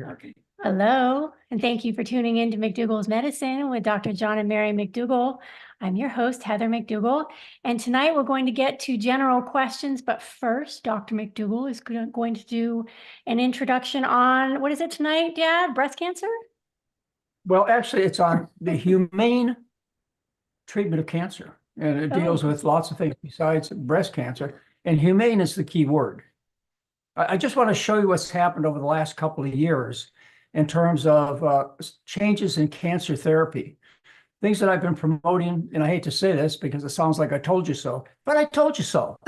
Okay. Hello, and thank you for tuning in to McDougall's Medicine with Dr. John and Mary McDougall. I'm your host, Heather McDougall, and tonight we're going to get to general questions, but first, Dr. McDougall is going to do an introduction on, what is it tonight, Dad? Breast cancer? Well, actually, it's on the humane treatment of cancer, and it deals with lots of things besides breast cancer, and humane is the key word. I just want to show you what's happened over the last couple of years in terms of changes in cancer therapy. Things that I've been promoting, and I hate to say this because it sounds like I told you so, but I told you so.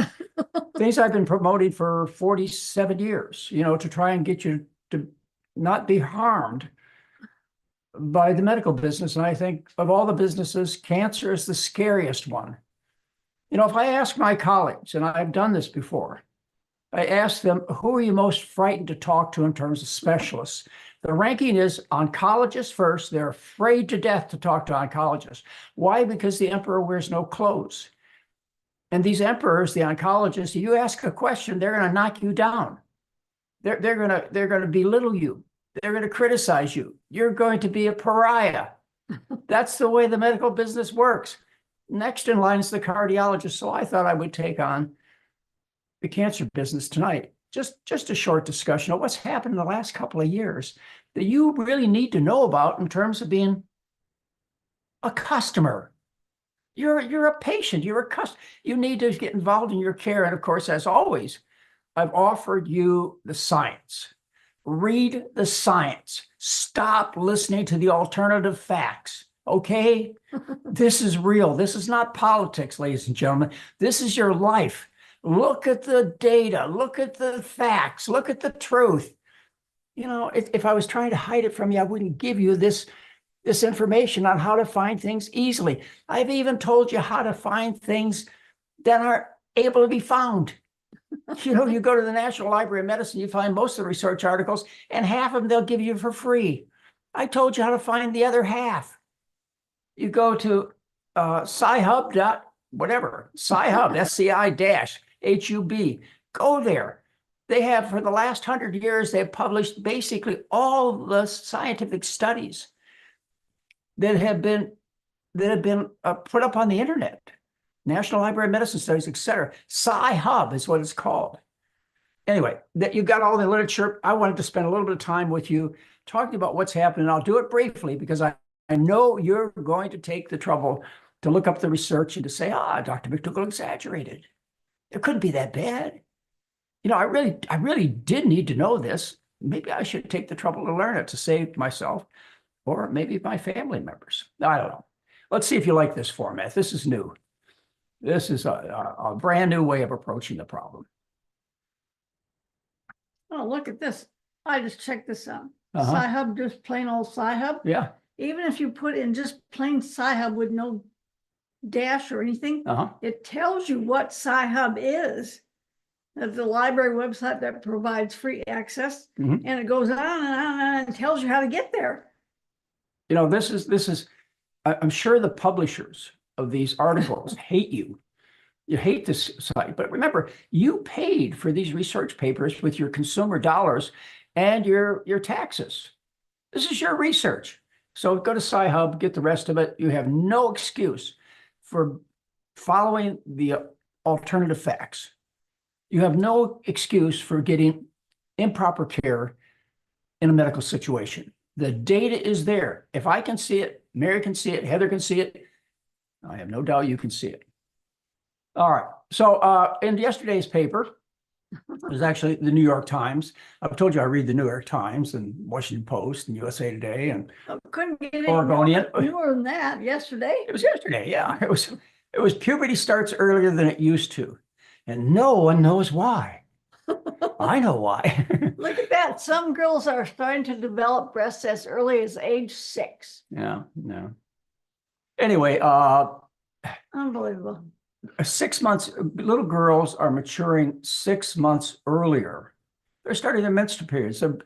Things I've been promoting for 47 years, to try and get you to not be harmed by the medical business. And I think of all the businesses, cancer is the scariest one. If I ask my colleagues, and I've done this before, I ask them, who are you most frightened to talk to in terms of specialists? The ranking is oncologists first. They're afraid to death to talk to oncologists. Why? Because the emperor wears no clothes. And these emperors, the oncologists, you ask a question, they're going to knock you down. They're going to belittle you. They're going to criticize you. You're going to be a pariah. That's the way the medical business works. Next in line is the cardiologist. So I thought I would take on the cancer business tonight. Just a short discussion of what's happened in the last couple of years that you really need to know about in terms of being a customer. You're a patient. You're a customer. You need to get involved in your care. And of course, as always, I've offered you the science. Read the science. Stop listening to the alternative facts. Okay? This is real. This is not politics, ladies and gentlemen. This is your life. Look at the data. Look at the facts. Look at the truth. If I was trying to hide it from you, I wouldn't give you this information on how to find things easily. I've even told you how to find things that aren't able to be found. You go to the National Library of Medicine, you find most of the research articles, and half of them they'll give you for free. I told you how to find the other half. You go to sci-hub whatever, sci-hub, SCI-HUB. Go there. They have, for the last 100 years, they've published basically all the scientific studies that have been put up on the internet. National Library of Medicine Studies, etc. Sci-hub is what it's called. Anyway, that you got all the literature. I wanted to spend a little bit of time with you talking about what's happening. I'll do it briefly because I know you're going to take the trouble to look up the research and to say, Dr. McDougall exaggerated. It couldn't be that bad. I really did need to know this. Maybe I should take the trouble to learn it to save myself or maybe my family members. I don't know. Let's see if you like this format. This is new. This is a brand new way of approaching the problem. Oh, look at this. I just checked this out. Sci-hub, just plain old Sci-hub. Yeah. Even if you put in just plain Sci-hub with no dash or anything, it tells you what Sci-hub is. That's the library website that provides free access, and it goes on and on and tells you how to get there. This is. I'm sure the publishers of these articles hate you. You hate this site, but remember, you paid for these research papers with your consumer dollars and your taxes. This is your research. So go to Sci-hub, get the rest of it. You have no excuse for following the alternative facts. You have no excuse for getting improper care in a medical situation. The data is there. If I can see it, Mary can see it, Heather can see it, I have no doubt you can see it. All right. So in yesterday's paper, it was actually the New York Times. I've told you I read the New York Times and Washington Post and USA Today and couldn't get any Oregonian. more than that yesterday. It was yesterday, yeah. It was puberty starts earlier than it used to. And no one knows why. I know why. Look at that. Some girls are starting to develop breasts as early as age 6. Yeah, no. Anyway, unbelievable. 6 months, little girls are maturing 6 months earlier. They're starting their menstrual periods. They're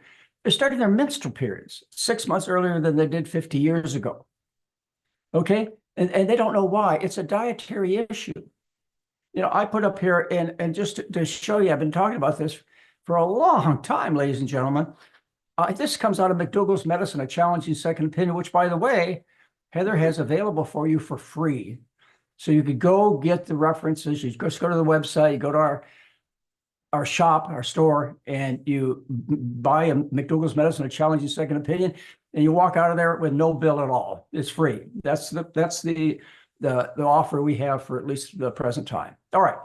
starting their menstrual periods 6 months earlier than they did 50 years ago. Okay? And they don't know why. It's a dietary issue. I put up here, and just to show you, I've been talking about this for a long time, ladies and gentlemen. This comes out of McDougall's Medicine, A Challenging Second Opinion, which, by the way, Heather has available for you for free. So you could go get the references. You just go to the website, you go to our shop, our store, and you buy a McDougall's Medicine, A Challenging Second Opinion, and you walk out of there with no bill at all. It's free. That's the offer we have for at least the present time. All right.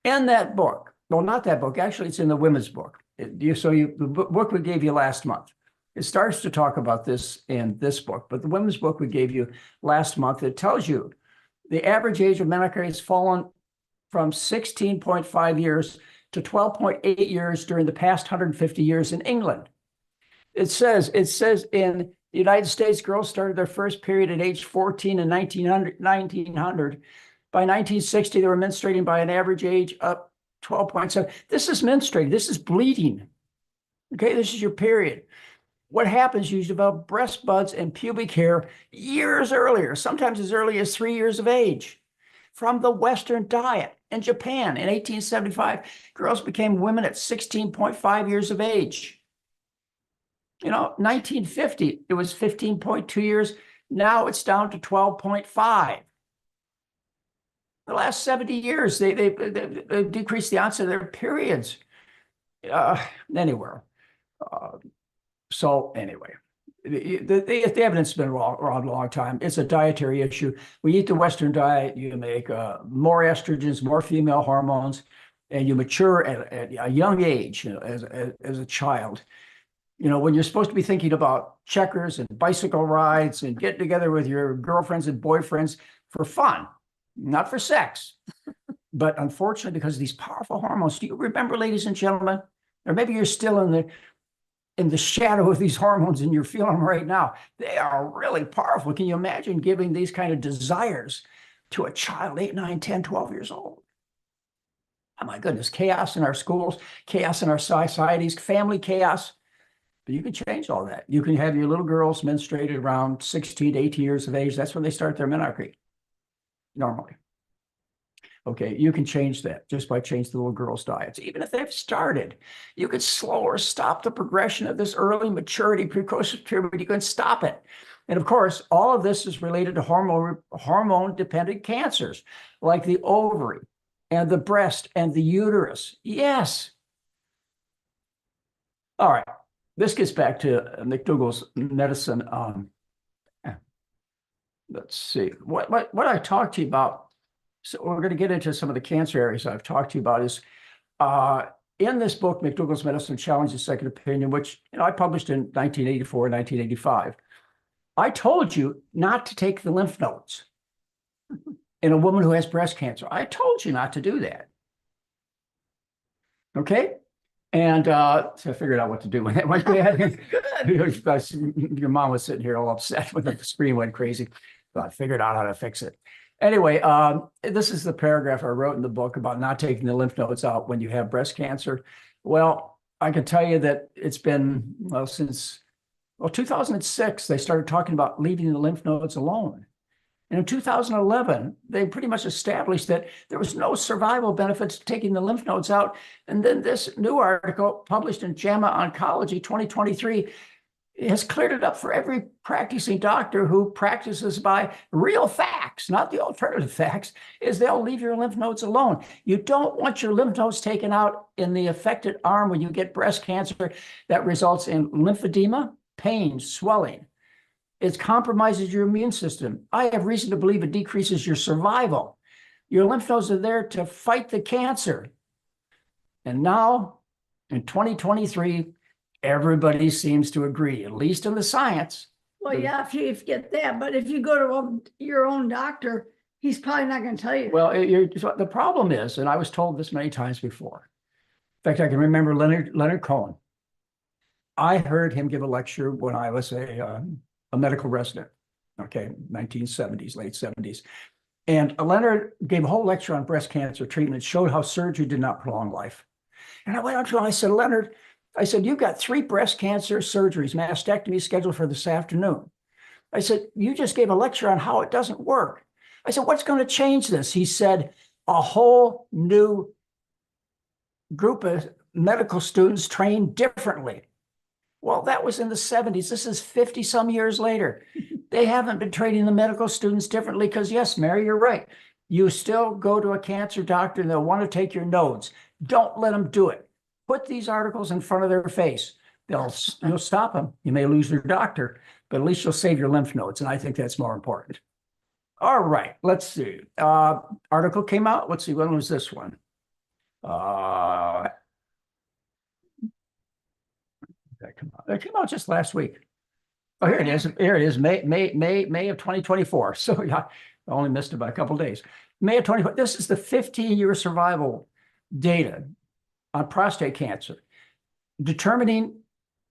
And that book, well, not that book, actually, it's in the women's book. The book we gave you last month, it starts to talk about this in this book, but the women's book we gave you last month, it tells you the average age of menarche has fallen from 16.5 years to 12.8 years during the past 150 years in England. It says in the United States, girls started their first period at age 14 in 1900. By 1960, they were menstruating by an average age of 12.7. This is menstruating. This is bleeding. Okay, this is your period. What happens, you develop breast buds and pubic hair years earlier, sometimes as early as 3 years of age. From the Western diet. In Japan, in 1875, girls became women at 16.5 years of age. 1950, it was 15.2 years. Now it's down to 12.5. The last 70 years, they decreased the onset of their periods. So anyway, the evidence has been around a long time. It's a dietary issue. We eat the Western diet, you make more estrogens, more female hormones, and you mature at a young age, as a child. When you're supposed to be thinking about checkers and bicycle rides and getting together with your girlfriends and boyfriends for fun, not for sex. But unfortunately, because of these powerful hormones, do you remember, ladies and gentlemen, or maybe you're still in the shadow of these hormones and you're feeling them right now. They are really powerful. Can you imagine giving these kind of desires to a child, 8, 9, 10, 12 years old? Oh my goodness, chaos in our schools, chaos in our societies, family chaos. But you can change all that. You can have your little girls menstruated around 16 to 18 years of age. That's when they start their menarche, normally. Okay, you can change that just by changing the little girls' diets. Even if they've started, you could slow or stop the progression of this early maturity, precocious period. You can stop it. And of course, all of this is related to hormone-dependent cancers, like the ovary and the breast and the uterus. Yes. All right. This gets back to McDougall's Medicine. Let's see. What I talked to you about. So we're going to get into some of the cancer areas I've talked to you about is in this book, McDougall's Medicine, Challenging Second Opinion, which I published in 1984, 1985. I told you not to take the lymph nodes in a woman who has breast cancer. I told you not to do that. Okay? And so I figured out what to do when that went bad. Your mom was sitting here all upset when the screen went crazy. So I figured out how to fix it. Anyway, this is the paragraph I wrote in the book about not taking the lymph nodes out when you have breast cancer. Well, I can tell you that it's been, since 2006, they started talking about leaving the lymph nodes alone. And in 2011, they pretty much established that there was no survival benefits to taking the lymph nodes out. And then this new article published in JAMA Oncology 2023 has cleared it up for every practicing doctor who practices by real facts, not the alternative facts, is they'll leave your lymph nodes alone. You don't want your lymph nodes taken out in the affected arm when you get breast cancer. That results in lymphedema, pain, swelling. It compromises your immune system. I have reason to believe it decreases your survival. Your lymph nodes are there to fight the cancer. And now, in 2023, everybody seems to agree, at least in the science. Well, yeah, if you get that, but if you go to your own doctor, he's probably not going to tell you. Well, the problem is, and I was told this many times before. In fact, I can remember Leonard Cohen. I heard him give a lecture when I was a medical resident, okay, 1970s, late 70s. And Leonard gave a whole lecture on breast cancer treatment, showed how surgery did not prolong life. And I went up to him, I said, Leonard, you've got 3 breast cancer surgeries, mastectomy scheduled for this afternoon. I said, you just gave a lecture on how it doesn't work. I said, what's going to change this? He said, a whole new group of medical students trained differently. Well, that was in the 70s. This is 50 some years later. They haven't been training the medical students differently because, yes, Mary, you're right. You still go to a cancer doctor and they'll want to take your nodes. Don't let them do it. Put these articles in front of their face. You'll stop them. You may lose your doctor, but at least you'll save your lymph nodes. And I think that's more important. All right, let's see. Article came out. Let's see, when was this one? That came out just last week. Oh, here it is. Here it is. May of 2024. So yeah, I only missed it by a couple of days. May of 2024. This is the 15-year survival data on prostate cancer, determining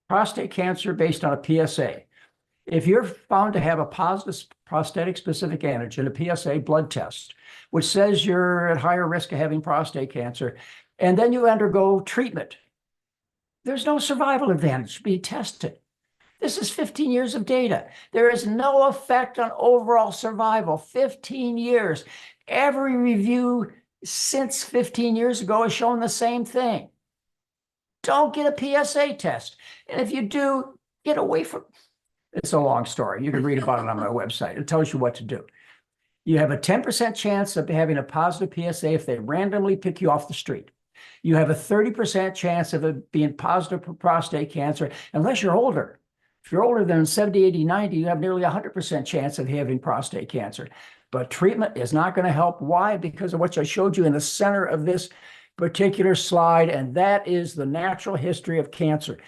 prostate cancer based on a PSA. If you're found to have a positive prostatic specific antigen, a PSA blood test, which says you're at higher risk of having prostate cancer, and then you undergo treatment, there's no survival advantage being tested. This is 15 years of data. There is no effect on overall survival. 15 years. Every review since 15 years ago has shown the same thing. Don't get a PSA test. And if you do, get away from it. It's a long story. You can read about it on my website. It tells you what to do. You have a 10% chance of having a positive PSA if they randomly pick you off the street. You have a 30% chance of it being positive for prostate cancer, unless you're older. If you're older than 70, 80, 90, you have nearly 100% chance of having prostate cancer. But treatment is not going to help. Why? Because of what I showed you in the center of this particular slide, and that is the natural history of cancer.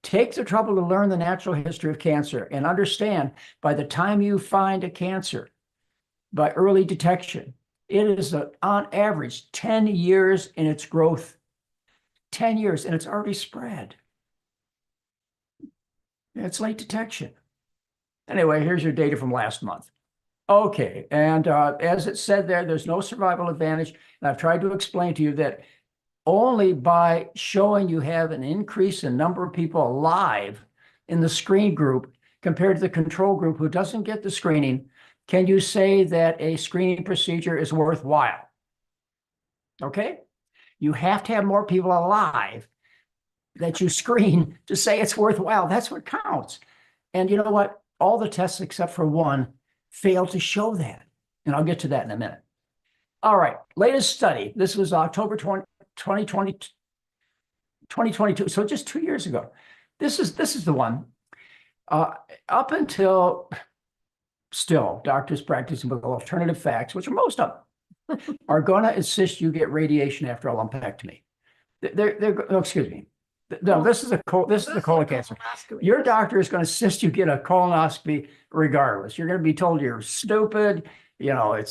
Take the trouble to learn the natural history of cancer and understand by the time you find a cancer, by early detection, it is on average 10 years in its growth. 10 years, and it's already spread. It's late detection. Anyway, here's your data from last month. Okay, and as it said there, there's no survival advantage. And I've tried to explain to you that only by showing you have an increase in number of people alive in the screen group compared to the control group who doesn't get the screening, can you say that a screening procedure is worthwhile? Okay? You have to have more people alive that you screen to say it's worthwhile. That's what counts. And you know what? All the tests except for one fail to show that. And I'll get to that in a minute. All right, latest study. This was October 2022, so just 2 years ago. This is the one. Up until still, doctors practicing with alternative facts, which are most of them, are going to insist you get radiation after a lumpectomy. No, excuse me. No, this is the colon cancer. Your doctor is going to insist you get a colonoscopy regardless. You're going to be told you're stupid, you know,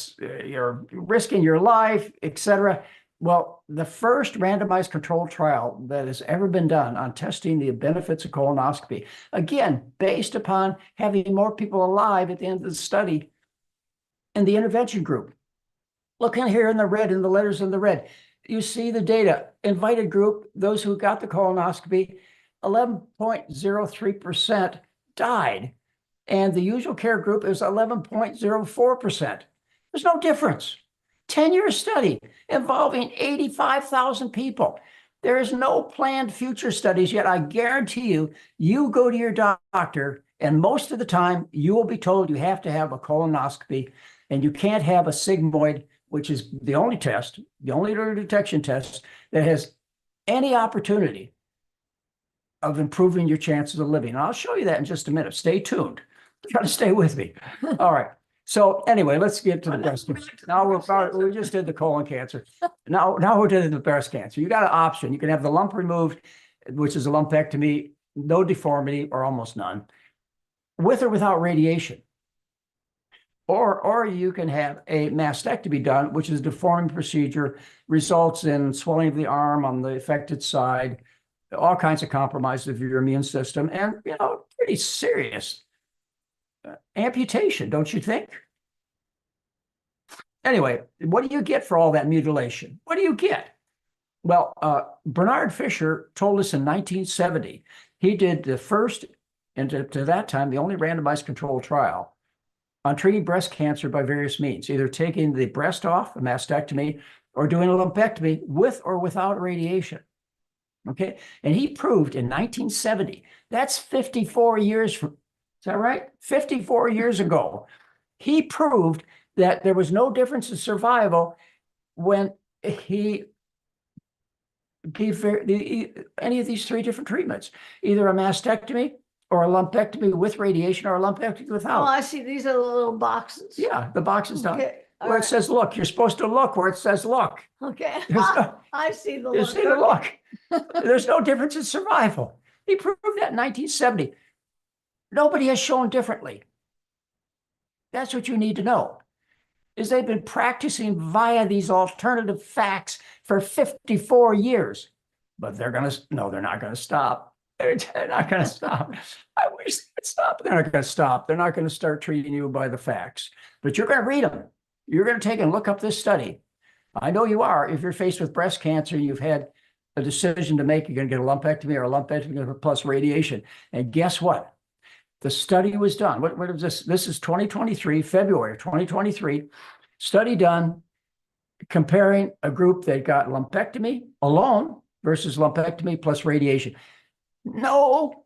you're risking your life, etc. Well, the first randomized controlled trial that has ever been done on testing the benefits of colonoscopy, again, based upon having more people alive at the end of the study in the intervention group. Look in here in the red, in the letters in the red. You see the data. Invited group, those who got the colonoscopy, 11.03% died. And the usual care group is 11.04%. There's no difference. 10-year study involving 85,000 people. There is no planned future studies yet. I guarantee you, you go to your doctor, and most of the time, you will be told you have to have a colonoscopy, and you can't have a sigmoid, which is the only test, the only early detection test that has any opportunity of improving your chances of living. And I'll show you that in just a minute. Stay tuned. Try to stay with me. All right. So anyway, let's get to the breast cancer. Now we just did the colon cancer. Now we're doing the breast cancer. You got an option. You can have the lump removed, which is a lumpectomy, no deformity or almost none, with or without radiation. Or you can have a mastectomy done, which is a deforming procedure, results in swelling of the arm on the affected side, all kinds of compromise of your immune system, and, you know, pretty serious amputation, don't you think? Anyway, what do you get for all that mutilation? What do you get? Well, Bernard Fisher told us in 1970, he did the first, and to that time, the only randomized controlled trial on treating breast cancer by various means, either taking the breast off, a mastectomy, or doing a lumpectomy with or without radiation. Okay. And he proved in 1970, that's 54 years from, is that right? 54 years ago, he proved that there was no difference in survival when he gave any of these three different treatments, either a mastectomy or a lumpectomy with radiation or a lumpectomy Oh, without. I see. These are the little boxes. Yeah, the box is done. Okay. All Where it right. says look, you're supposed to look where it says look. Okay. There's no- I see the You look. see the Okay. look. There's no difference in survival. He proved that in 1970. Nobody has shown differently. That's what you need to know, is they've been practicing via these alternative facts for 54 years. But they're not going to stop. They're not going to stop. I wish they'd stop. They're not going to stop. They're not going to start treating you by the facts. But you're going to read them. You're going to take and look up this study. I know you are. If you're faced with breast cancer, you've had a decision to make. You're going to get a lumpectomy or a lumpectomy plus radiation. And guess what? The study was done. What is this? This is 2023, February of 2023. Study done comparing a group that got lumpectomy alone versus lumpectomy plus radiation. No.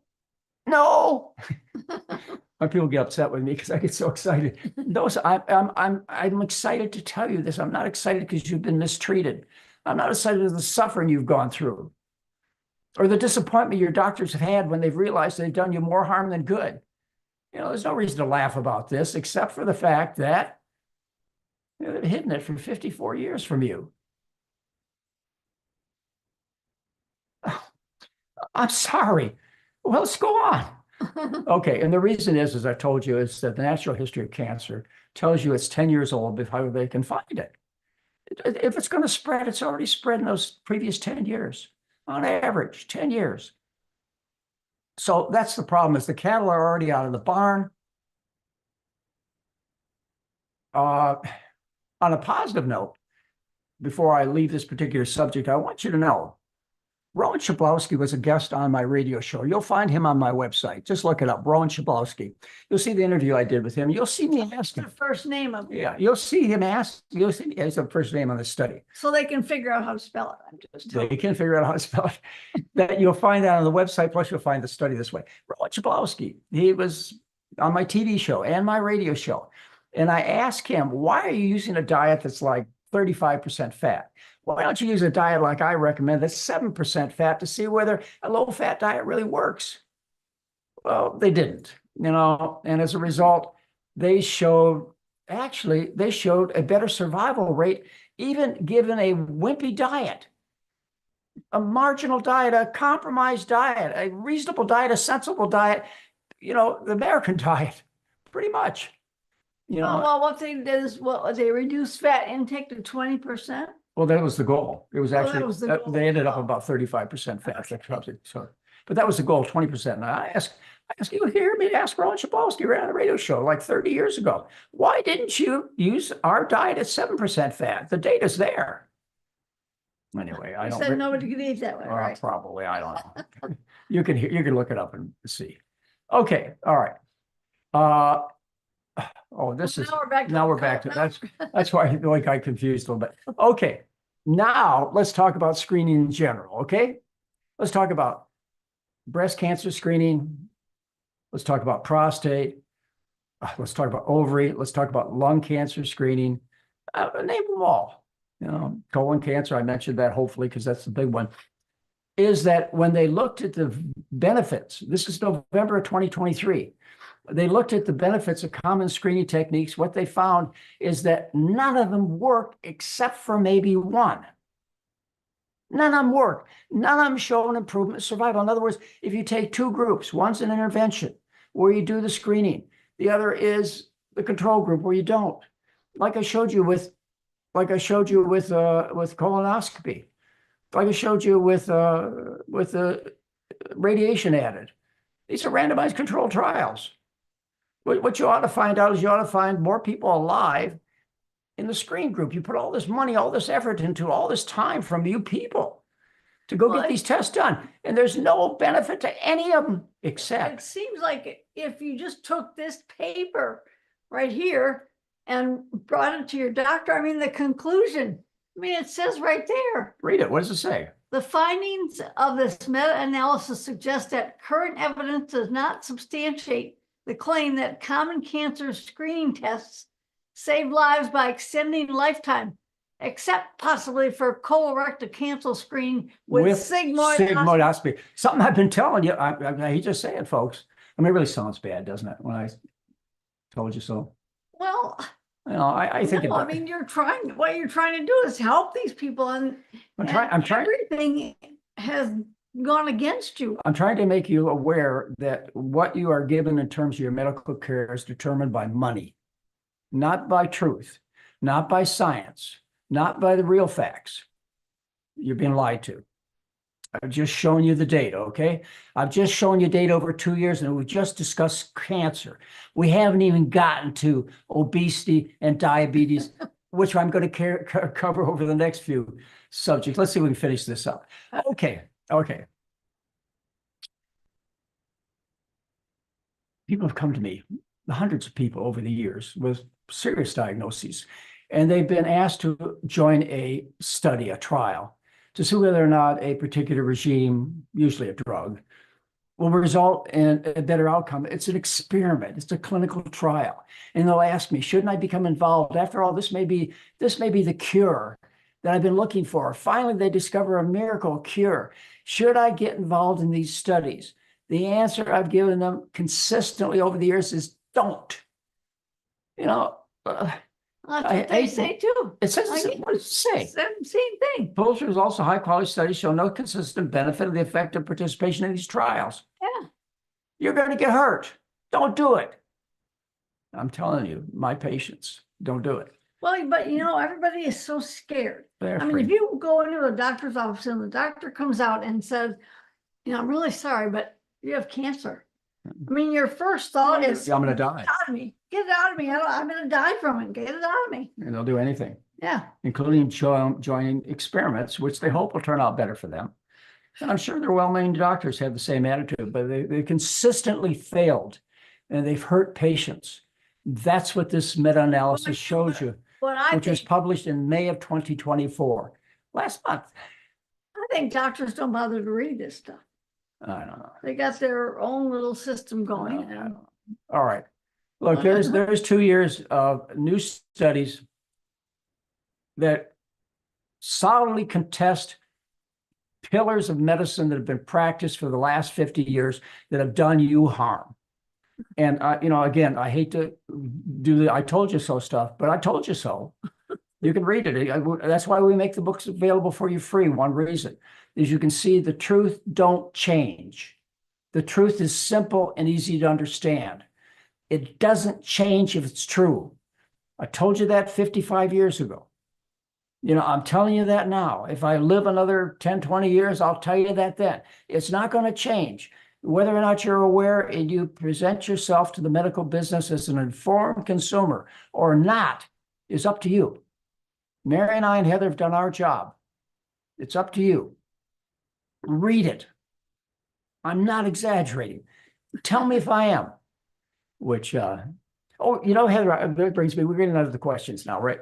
My people get upset with me because I get so excited. I'm excited to tell you this. I'm not excited because you've been mistreated. I'm not excited at the suffering you've gone through or the disappointment your doctors have had when they've realized they've done you more harm than good. There's no reason to laugh about this except for the fact that they've hidden it for 54 years from you. I'm sorry. Well, let's go on. Okay, and the reason is, as I told you, is that the natural history of cancer tells you it's 10 years old before they can find it. If it's going to spread, it's already spread in those previous 10 years, on average, 10 years. So that's the problem, is the cattle are already out of the barn. On a positive note, before I leave this particular subject, I want you to know Rowan Shablowski was a guest on my radio show. You'll find him on my website. Just look it up, Rowan Shablowski. You'll see the interview I did with him. You'll see me ask him. The first name of it. Yeah, you'll see him ask. You'll see me as the first name on the study. So they can figure out how to spell it. I'm just They telling can figure out how to spell it. That you'll find that on the website. Plus, you'll find the study this way. Rowan Shablowski. He was on my TV show and my radio show, and I asked him, "Why are you using a diet that's like 35% fat? Why don't you use a diet like I recommend that's 7% fat to see whether a low-fat diet really works?" Well, they didn't, and as a result, they showed a better survival rate, even given a wimpy diet, a marginal diet, a compromised diet, a reasonable diet, a sensible diet, the American diet, pretty much. well, what they did is, they reduced fat intake to 20%. Well, that was the goal. It was actually, that was the goal. they ended up about 35% fat. So, but that was the goal, 20%. And I asked you hear me ask Rowan Shablowski ran on a radio show like 30 years ago. Why didn't you use our diet at 7% fat? The data's there. Anyway, I You don't. said nobody could eat that way, right? Probably, I don't know. You can look it up and see. Okay, all right. This is Now we're back to that's why I got confused a little bit. Okay, now let's talk about screening in general. Okay, let's talk about breast cancer screening. Let's talk about prostate. Let's talk about ovary. Let's talk about lung cancer screening. Name them all. Colon cancer. I mentioned that hopefully because that's the big one. Is that when they looked at the benefits? This is November of 2023. They looked at the benefits of common screening techniques. What they found is that none of them work except for maybe one. None of them work. None of them show an improvement in survival. In other words, if you take two groups, one's an intervention where you do the screening. The other is the control group where you don't. Like I showed you with colonoscopy. Like I showed you with the radiation added. These are randomized controlled trials. What you ought to find out is you ought to find more people alive in the screen group. You put all this money, all this effort into all this time from you people to go get these tests done. And there's no benefit to any of them except. It seems like if you just took this paper right here and brought it to your doctor, the conclusion, it says right there. Read it. What does it say? The findings of this meta-analysis suggest that current evidence does not substantiate the claim that common cancer screening tests save lives by extending lifetime, except possibly for colorectal cancer screening with sigmoidoscopy. Sigmoidoscopy. Something I've been telling you. I hate to say it, folks. I mean, it really sounds bad, doesn't it? When I told you so. Well, you know, I think. No, I mean, what you're trying to do is help these people, and I'm trying. Everything has gone against you. I'm trying to make you aware that what you are given in terms of your medical care is determined by money, not by truth, not by science, not by the real facts. You're being lied to. I've just shown you the data, okay? I've just shown you data over 2 years, and we just discussed cancer. We haven't even gotten to obesity and diabetes, which I'm going to cover over the next few subjects. Let's see if we can finish this up. Okay. People have come to me, hundreds of people over the years with serious diagnoses, and they've been asked to join a study, a trial, to see whether or not a particular regime, usually a drug, will result in a better outcome. It's an experiment. It's a clinical trial. And they'll ask me, shouldn't I become involved? After all, this may be the cure that I've been looking for. Finally, they discover a miracle cure. Should I get involved in these studies? The answer I've given them consistently over the years is don't. You know, that's what they say too. It says, what does it say? Same thing. Posters also high-quality studies show no consistent benefit of the effective participation in these trials. Yeah. You're going to get hurt. Don't do it. I'm telling you, my patients, don't do it. Well, but you know, everybody is so scared. They're I mean, if you go into a doctor's office and the doctor comes out and says, you know, I'm really sorry, but you have cancer. I mean, your first thought is, I'm going to die. Get it out of me. Get it out of me. I'm going to die from it. Get it out of me. And they'll do anything. Yeah. Including joining experiments, which they hope will turn out better for them. And I'm sure their well-meaning doctors have the same attitude, but they consistently failed, and they've hurt patients. That's what this meta-analysis shows you, which was published in May of 2024, last month. I think doctors don't bother to read this stuff. I don't know. They got their own little system going. All right. Look, there's 2 years of new studies that solidly contest pillars of medicine that have been practiced for the last 50 years that have done you harm. And you know, again, I hate to do the I told you so stuff, but I told you so. You can read it. That's why we make the books available for you free. One reason is you can see the truth don't change. The truth is simple and easy to understand. It doesn't change if it's true. I told you that 55 years ago. You know, I'm telling you that now. If I live another 10, 20 years, I'll tell you that then. It's not going to change. Whether or not you're aware and you present yourself to the medical business as an informed consumer or not is up to you. Mary and I and Heather have done our job. It's up to you. Read it. I'm not exaggerating. Tell me if I am. Which, oh, you know, Heather, that brings me, we're getting out of the questions now, right?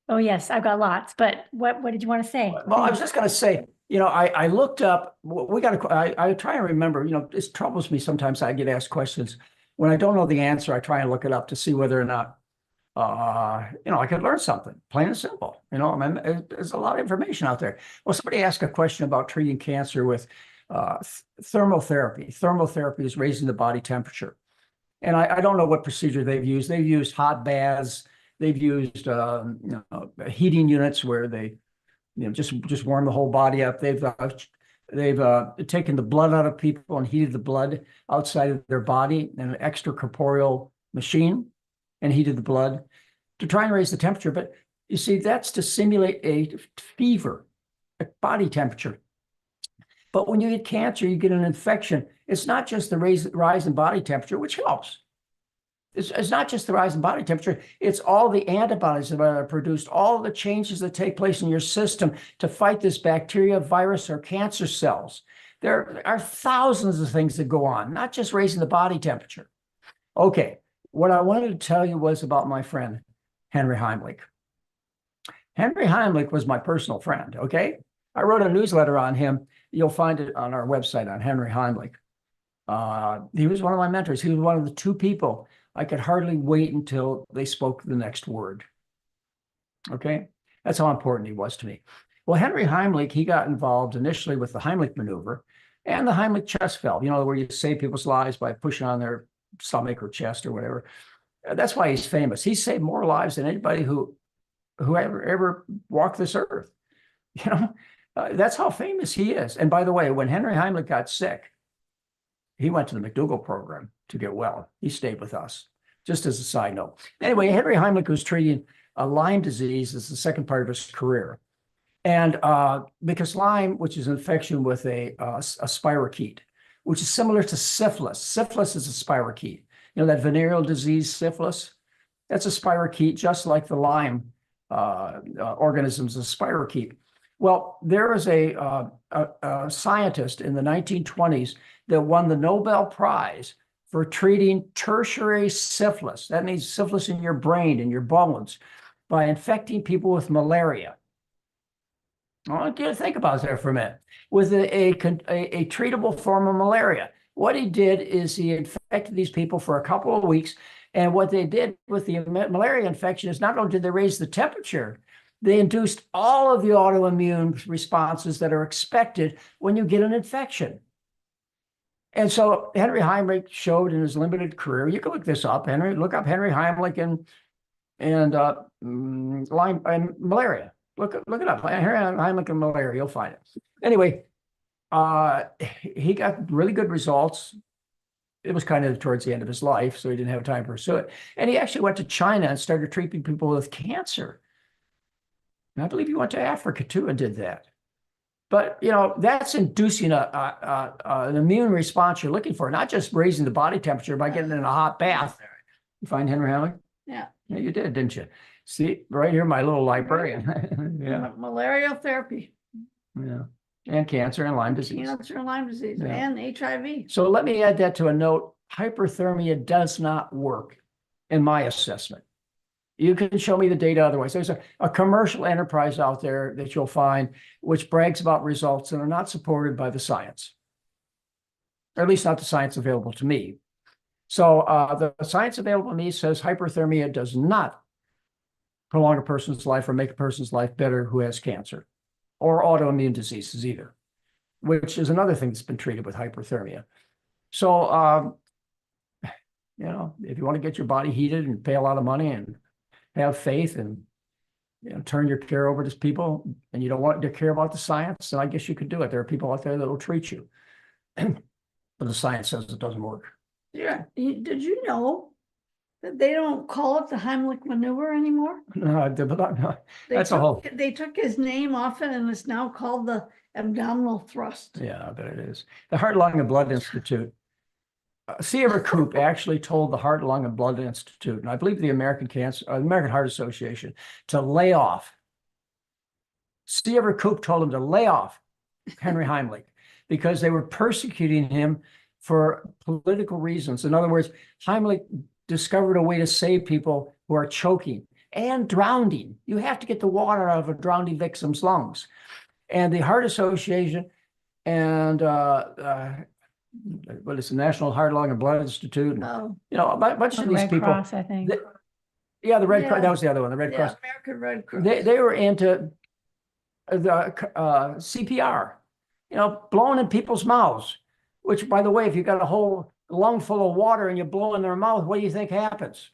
Oh, yes, I've got lots, but what did you want to say? Well, I was just going to say, you know, I looked up, I try and remember, you know, this troubles me sometimes. I get asked questions. When I don't know the answer, I try and look it up to see whether or not, you know, I could learn something, plain and simple. You know, I mean, there's a lot of information out there. Well, somebody asked a question about treating cancer with thermotherapy. Thermotherapy is raising the body temperature. And I don't know what procedure they've used. They've used hot baths. They've used you know, heating units where they, you know, just warm the whole body up. They've taken the blood out of people and heated the blood outside of their body in an extracorporeal machine and heated the blood to try and raise the temperature. But you see, that's to simulate a fever, a body temperature. But when you get cancer, you get an infection. It's not just the rise in body temperature, which helps. It's not just the rise in body temperature. It's all the antibodies that are produced, all the changes that take place in your system to fight this bacteria, virus, or cancer cells. There are thousands of things that go on, not just raising the body temperature. Okay, what I wanted to tell you was about my friend, Henry Heimlich. Henry Heimlich was my personal friend, okay? I wrote a newsletter on him. You'll find it on our website on Henry Heimlich. He was one of my mentors. He was one of the two people I could hardly wait until they spoke the next word. Okay, that's how important he was to me. Well, Henry Heimlich, he got involved initially with the Heimlich maneuver and the Heimlich chest valve, where you save people's lives by pushing on their stomach or chest or whatever. That's why he's famous. He saved more lives than anybody who ever walked this earth. That's how famous he is. And by the way, when Henry Heimlich got sick, he went to the McDougall program to get well. He stayed with us, just as a side note. Anyway, Henry Heimlich was treating Lyme disease as the second part of his career. And because Lyme, which is an infection with a spirochete, which is similar to syphilis. Syphilis is a spirochete. That venereal disease, syphilis, that's a spirochete, just like the Lyme organisms, a spirochete. Well, there was a scientist in the 1920s that won the Nobel Prize for treating tertiary syphilis. That means syphilis in your brain and your bones by infecting people with malaria. I want you to think about that for a minute. With a treatable form of malaria. What he did is he infected these people for a couple of weeks. And what they did with the malaria infection is not only did they raise the temperature, they induced all of the autoimmune responses that are expected when you get an infection. And so Henry Heimlich showed in his limited career, you can look this up, look up Henry Heimlich and Lyme and malaria. Look it up. Henry Heimlich and malaria, you'll find it. Anyway, he got really good results. It was kind of towards the end of his life, so he didn't have time to pursue it. And he actually went to China and started treating people with cancer. And I believe he went to Africa too and did that. But, that's inducing an immune response you're looking for, not just raising the body temperature by getting in a hot bath. You find Henry Heimlich? Yeah. Yeah, you did, didn't you? See, right here, my little librarian. Yeah. Malaria therapy. Yeah. And cancer and Lyme disease. Cancer and Lyme disease and HIV. So let me add that to a note. Hyperthermia does not work in my assessment. You can show me the data otherwise. There's a commercial enterprise out there that you'll find which brags about results that are not supported by the science, or at least not the science available to me. So the science available to me says hyperthermia does not prolong a person's life or make a person's life better who has cancer or autoimmune diseases either, which is another thing that's been treated with hyperthermia. So, if you want to get your body heated and pay a lot of money and have faith and turn your care over to people, and you don't want to care about the science, then I guess you could do it. There are people out there that will treat you, but the science says it doesn't work. Yeah. Did you know that they don't call it the Heimlich maneuver anymore? No, that's a whole. They took his name off it, and it's now called the abdominal thrust. Yeah, I bet it is. The Heart, Lung, and Blood Institute. Theodore Koop actually told the Heart, Lung, and Blood Institute, and I believe the American Heart Association, to lay off. Theodore Koop told him to lay off Henry Heimlich because they were persecuting him for political reasons. In other words, Heimlich discovered a way to save people who are choking and drowning. You have to get the water out of a drowning victim's lungs. And the Heart Association and what is the National Heart, Lung, and Blood Institute? And, a bunch of these Red people. Cross, I think. The Red Cross. That was the other one. The Red Cross. American Red Cross. They were into the CPR. Blowing in people's mouths. Which, by the way, if you've got a whole lung full of water and you blow in their mouth, what do you think happens?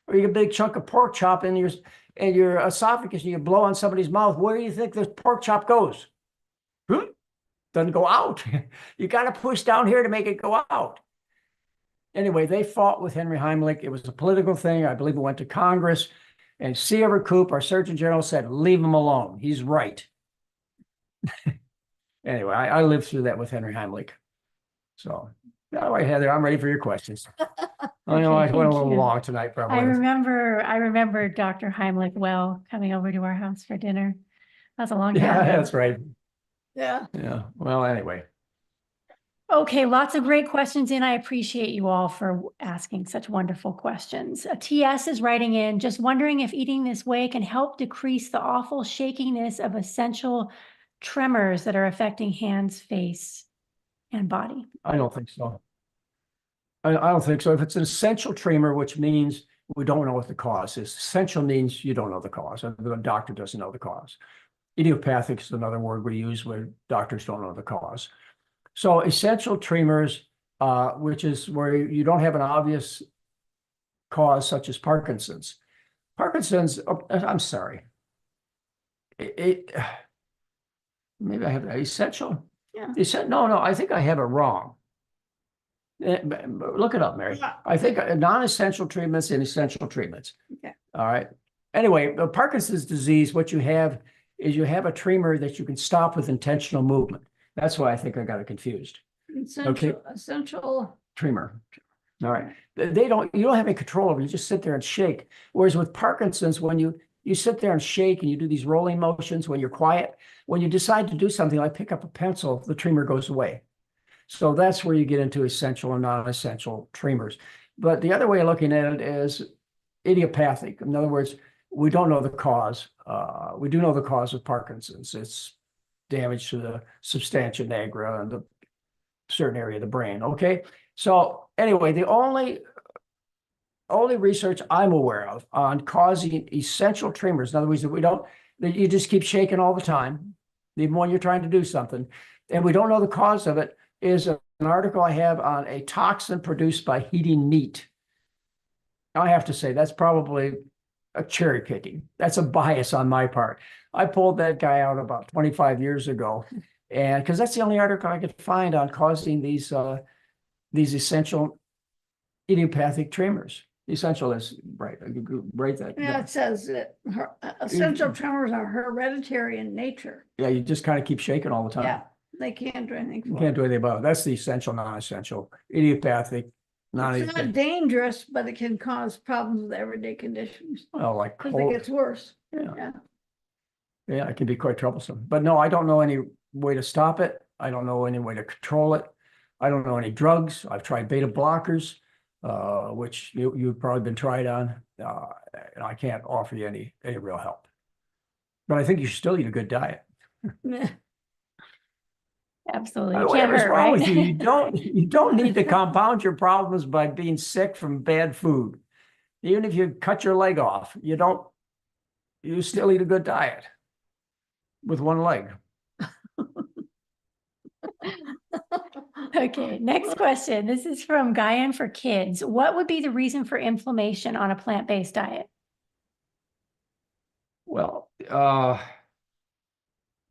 Or you get a big chunk of pork chop in your esophagus and you blow on somebody's mouth, where do you think this pork chop goes? Doesn't go out. You got to push down here to make it go out. Anyway, they fought with Henry Heimlich. It was a political thing. I believe it went to Congress. And Theodore Koop, our Surgeon General, said, leave him alone. He's right. Anyway, I lived through that with Henry Heimlich. So, all right, Heather, I'm ready for your questions. I know I went a little long tonight, probably. I remember Dr. Heimlich well coming over to our house for dinner. That was a long time ago. Yeah, that's right. Yeah. Yeah. Well, anyway. Okay, lots of great questions in. I appreciate you all for asking such wonderful questions. TS is writing in, just wondering if eating this way can help decrease the awful shakiness of essential tremors that are affecting hands, face, and body? I don't think so. I don't think so. If it's an essential tremor, which means we don't know what the cause is. Essential means you don't know the cause. The doctor doesn't know the cause. Idiopathic is another word we use where doctors don't know the cause. So essential tremors, which is where you don't have an obvious cause, such as Parkinson's. Parkinson's, I'm sorry. Maybe I have essential. Yeah. No, I think I have it wrong. Look it up, Mary. I think non-essential treatments and essential treatments. Okay. All right. Anyway, Parkinson's disease, what you have is you have a tremor that you can stop with intentional movement. That's why I think I got it confused. Essential Tremor. All right. You don't have any control over it. You just sit there and shake. Whereas with Parkinson's, when you sit there and shake and you do these rolling motions when you're quiet, when you decide to do something like pick up a pencil, the tremor goes away. So that's where you get into essential and non-essential tremors. But the other way of looking at it is idiopathic. In other words, we don't know the cause. We do know the cause of Parkinson's. It's damage to the substantia nigra and the certain area of the brain. Okay. So anyway, the only research I'm aware of on causing essential tremors, in other words, that you just keep shaking all the time, even when you're trying to do something, and we don't know the cause of it, is an article I have on a toxin produced by heating meat. I have to say, that's probably a cherry picking. That's a bias on my part. I pulled that guy out about 25 years ago, and because that's the only article I could find on causing these essential idiopathic tremors. Essential is right. That. Yeah, it says that essential tremors are hereditary in nature. Yeah, you just kind of keep shaking all the time. Yeah, they can't do anything for You can't it. do anything about it. That's the essential, non-essential, idiopathic, It's non-idiopathic. not dangerous, but it can cause problems with everyday conditions. Well, like Because cold. it gets worse. Yeah. Yeah, it can be quite troublesome. But no, I don't know any way to stop it. I don't know any way to control it. I don't know any drugs. I've tried beta blockers, which you've probably been tried on. And I can't offer you any real help. But I think you should still eat a good diet. Absolutely. It can't Whatever's hurt, wrong right? with you, you don't need to compound your problems by being sick from bad food. Even if you cut your leg off, you still eat a good diet with one leg. Okay, next question. This is from Guyan for Kids. What would be the reason for inflammation on a plant-based diet? Well, you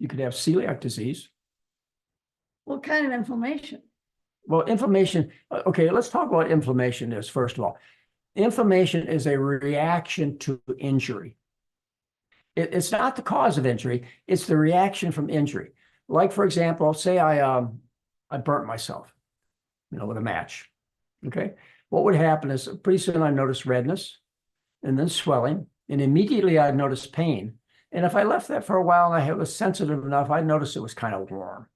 could have celiac disease. What kind of inflammation? Well, inflammation, okay, let's talk about what inflammation is, first of all. Inflammation is a reaction to injury. It's not the cause of injury, it's the reaction from injury. Like, for example, say I burnt myself, with a match, okay? What would happen is pretty soon I notice redness and then swelling, and immediately I'd notice pain. And if I left that for a while and I was sensitive enough, I'd notice it was kind of warm.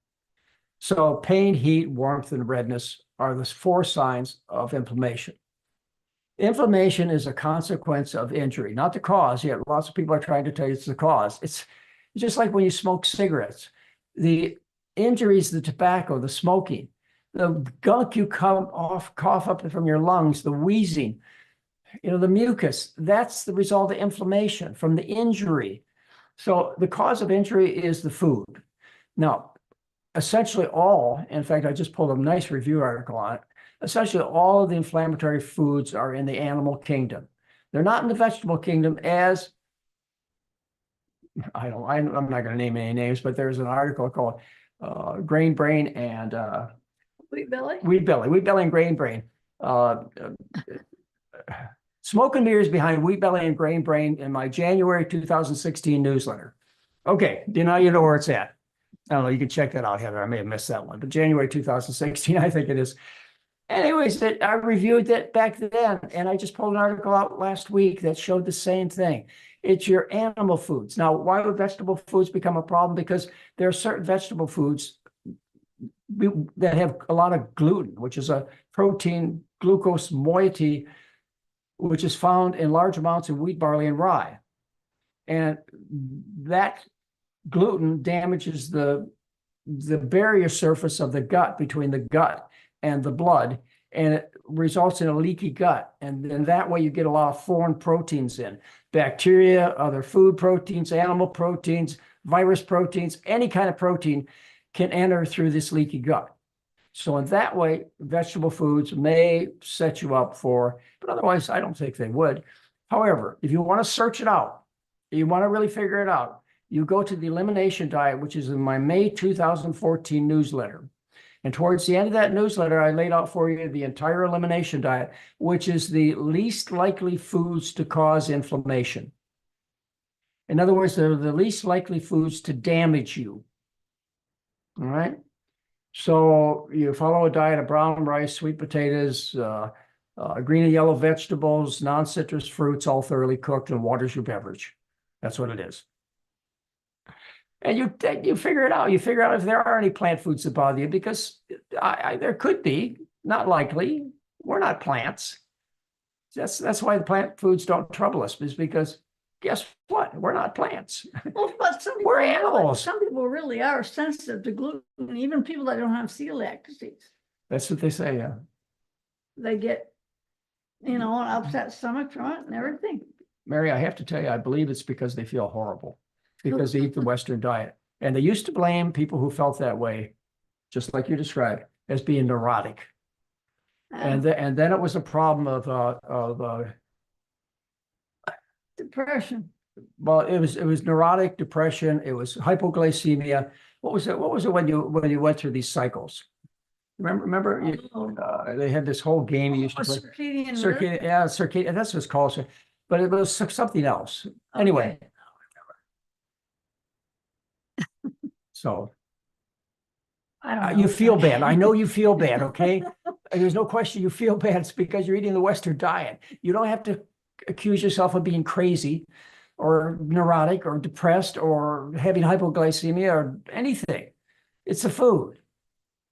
So pain, heat, warmth, and redness are the 4 signs of inflammation. Inflammation is a consequence of injury, not the cause. Yet lots of people are trying to tell you it's the cause. It's just like when you smoke cigarettes. The injuries, the tobacco, the smoking, the gunk you cough up from your lungs, the wheezing, the mucus, that's the result of inflammation from the injury. So the cause of injury is the food. Now, essentially in fact, I just pulled a nice review article on it. Essentially, all of the inflammatory foods are in the animal kingdom. They're not in the vegetable kingdom as, I'm not going to name any names, but there's an article called Grain Brain and Wheat belly? Wheat Belly and Grain Brain. Smoke and mirrors behind Wheat Belly and Grain Brain in my January 2016 newsletter. Okay, you know where it's at. I don't know, you can check that out, Heather. I may have missed that one, but January 2016, I think it is. Anyways, I reviewed that back then, and I just pulled an article out last week that showed the same thing. It's your animal foods. Now, why would vegetable foods become a problem? Because there are certain vegetable foods that have a lot of gluten, which is a protein glucose moiety, which is found in large amounts in wheat, barley, and rye. And that gluten damages the barrier surface of the gut between the gut and the blood, and it results in a leaky gut. And then that way you get a lot of foreign proteins in, bacteria, other food proteins, animal proteins, virus proteins, any kind of protein can enter through this leaky gut. So in that way, vegetable foods may set you up for, but otherwise I don't think they would. However, if you want to search it out, you want to really figure it out, you go to the elimination diet, which is in my May 2014 newsletter. And towards the end of that newsletter, I laid out for you the entire elimination diet, which is the least likely foods to cause inflammation. In other words, they're the least likely foods to damage you. All right. So you follow a diet of brown rice, sweet potatoes, green and yellow vegetables, non-citrus fruits, all thoroughly cooked, and water's your beverage. That's what it is. And you figure it out. You figure out if there are any plant foods that bother you, because there could be, not likely. We're not plants. That's why the plant foods don't trouble us, is because guess what? We're not plants. Well, but We're animals. Some people really are sensitive to gluten, even people that don't have celiac disease. That's what they say, yeah. They get, an upset stomach from it and everything. Mary, I have to tell you, I believe it's because they feel horrible, because they eat the Western diet. And they used to blame people who felt that way, just like you described, as being neurotic. And then it was a problem of depression. well, it was neurotic, depression, it was hypoglycemia. What was it when you went through these cycles? Remember they had this whole game you used to play. Circadian, that's what it's called. But it was something else. Anyway. So I don't know. you feel bad. I know you feel bad, okay? There's no question you feel bad. It's because you're eating the Western diet. You don't have to accuse yourself of being crazy or neurotic or depressed or having hypoglycemia or anything. It's the food.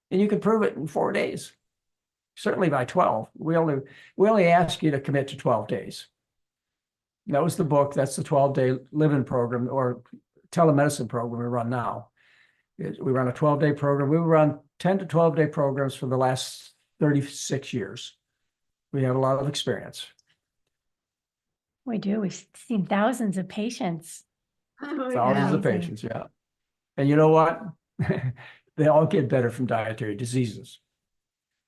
And you can prove it in 4 days. Certainly by 12. We only ask you to commit to 12 days. That was the book. That's the 12-day living program or telemedicine program we run now. We run a 12-day program. We run 10 to 12-day programs for the last 36 years. We have a lot of experience. We do. We've seen thousands of patients. Thousands of patients, yeah. And you know what? They all get better from dietary diseases.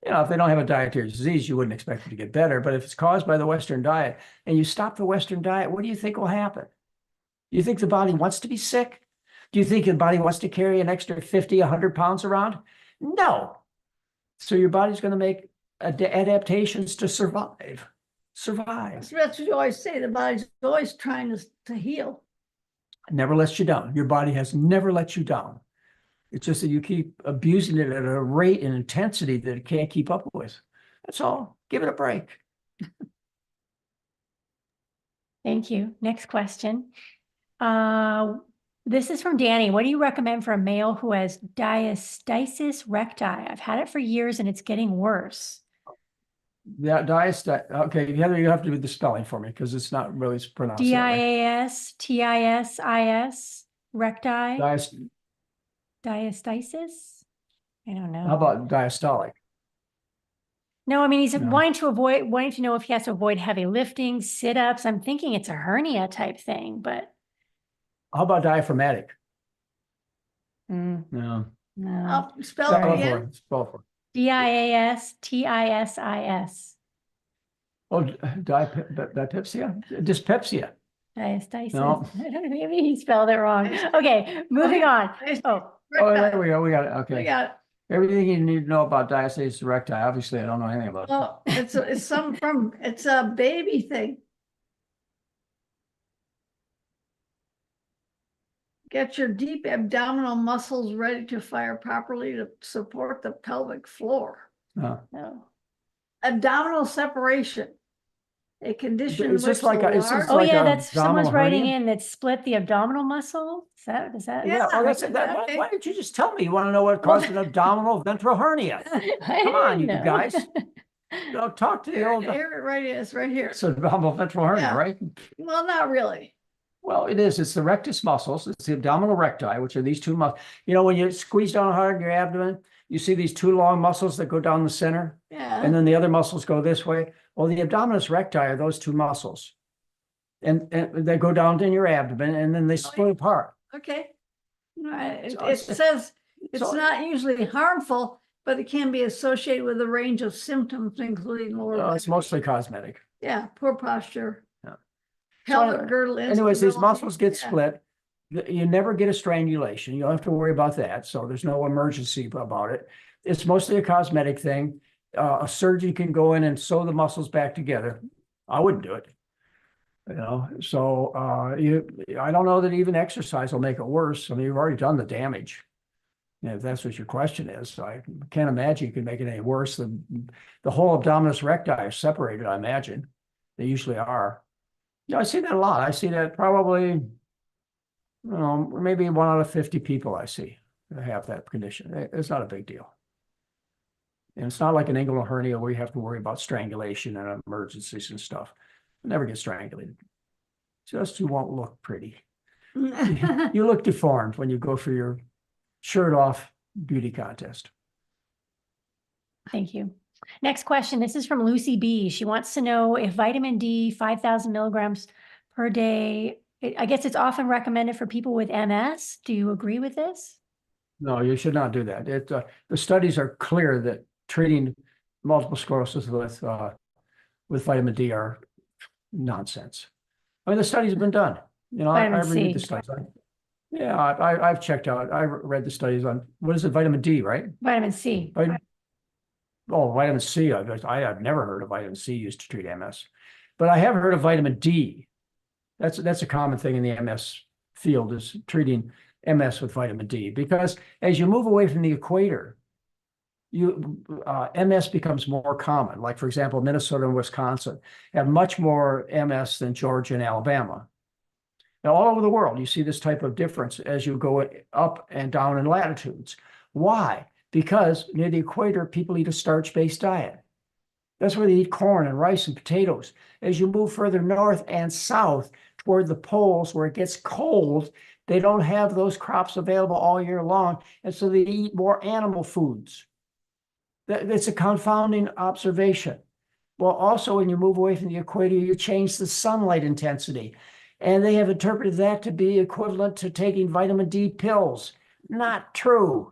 If they don't have a dietary disease, you wouldn't expect it to get better. But if it's caused by the Western diet and you stop the Western diet, what do you think will happen? You think the body wants to be sick? Do you think the body wants to carry an extra 50, 100 pounds around? No. So your body's going to make adaptations to survive. That's what you always say. The body's always trying to heal. It never lets you down. Your body has never let you down. It's just that you keep abusing it at a rate and intensity that it can't keep up with. That's all. Give it a break. Thank you. Next question. This is from Danny. What do you recommend for a male who has diastasis recti? I've had it for years and it's getting worse. Yeah, okay, Heather, you have to do the spelling for me because it's not really pronounced. Diastasis recti. Diastasis? I don't know. How about diastolic? No, I mean, he's wanting to know if he has to avoid heavy lifting, sit-ups. I'm thinking it's a hernia type thing, but. How about diaphragmatic? No. Spell it again. Spell for it. Diastasis. Oh, dyspepsia? Dyspepsia. Diastasis. No. Maybe he spelled it wrong. Okay, moving on. There we go. We got it. Okay. We got it. Everything you need to know about diastasis recti. Obviously, I don't know anything about it. Well, it's a baby thing. Get your deep abdominal muscles ready to fire properly to support the pelvic floor. No. Abdominal separation. A condition It's just which like the it's just large- like a that's someone's abdominal writing hernia? in that split the abdominal muscle. Is that? Yeah. That's it. Okay. Why didn't you just tell me? You want to know what caused an abdominal ventral hernia? Come on, you guys. Talk to the old. Here, right, it's right here. It's an abdominal ventral hernia, Yeah. right? Well, not really. Well, it is. It's the rectus muscles. It's the abdominal recti, which are these two muscles. You know, when you squeeze down hard in your abdomen, you see these two long muscles that go down the center, Yeah. and then the other muscles go this way. Well, the abdominis recti are those two muscles, and they go down in your abdomen, and then they split apart. Okay. Right. So It says it's so- not usually harmful, but it can be associated with a range of symptoms, including lower. It's mostly cosmetic. Yeah, poor posture. Yeah. Pelvic girdle Anyways, these instability. muscles get Yeah. split. You never get a strangulation. You don't have to worry about that. So there's no emergency about it. It's mostly a cosmetic thing. A surgeon can go in and sew the muscles back together. I wouldn't do it. You know, so I don't know that even exercise will make it worse. I mean, you've already done the damage. If that's what your question is. So I can't imagine you can make it any worse. The whole abdominis recti are separated, I imagine. They usually are. Yeah, I see that a lot. I see that probably, you know, maybe 1 out of 50 people I see that have that condition. It's not a big deal. And it's not like an inguinal hernia where you have to worry about strangulation and emergencies and stuff. You never get strangulated. Just you won't look pretty. You look deformed when you go for your shirt off beauty contest. Thank you. Next question. This is from Lucy B. She wants to know if vitamin D, 5,000 milligrams per day, I guess it's often recommended for people with MS. Do you agree with this? No, you should not do that. The studies are clear that treating multiple sclerosis with vitamin D are nonsense. I mean, the studies have been done. You know, I reviewed the studies. Yeah, I've checked out. I read the studies on, what is it, vitamin D, right? Vitamin C. Vitamin C. I have never heard of vitamin C used to treat MS, but I have heard of vitamin D. That's a common thing in the MS field, is treating MS with vitamin D, because as you move away from the equator, MS becomes more common. Like, for example, Minnesota and Wisconsin have much more MS than Georgia and Alabama. Now, all over the world, you see this type of difference as you go up and down in latitudes. Why? Because near the equator, people eat a starch-based diet. That's where they eat corn and rice and potatoes. As you move further north and south toward the poles where it gets cold, they don't have those crops available all year long, and so they eat more animal foods. That's a confounding observation. Well, also, when you move away from the equator, you change the sunlight intensity. And they have interpreted that to be equivalent to taking vitamin D pills. Not true.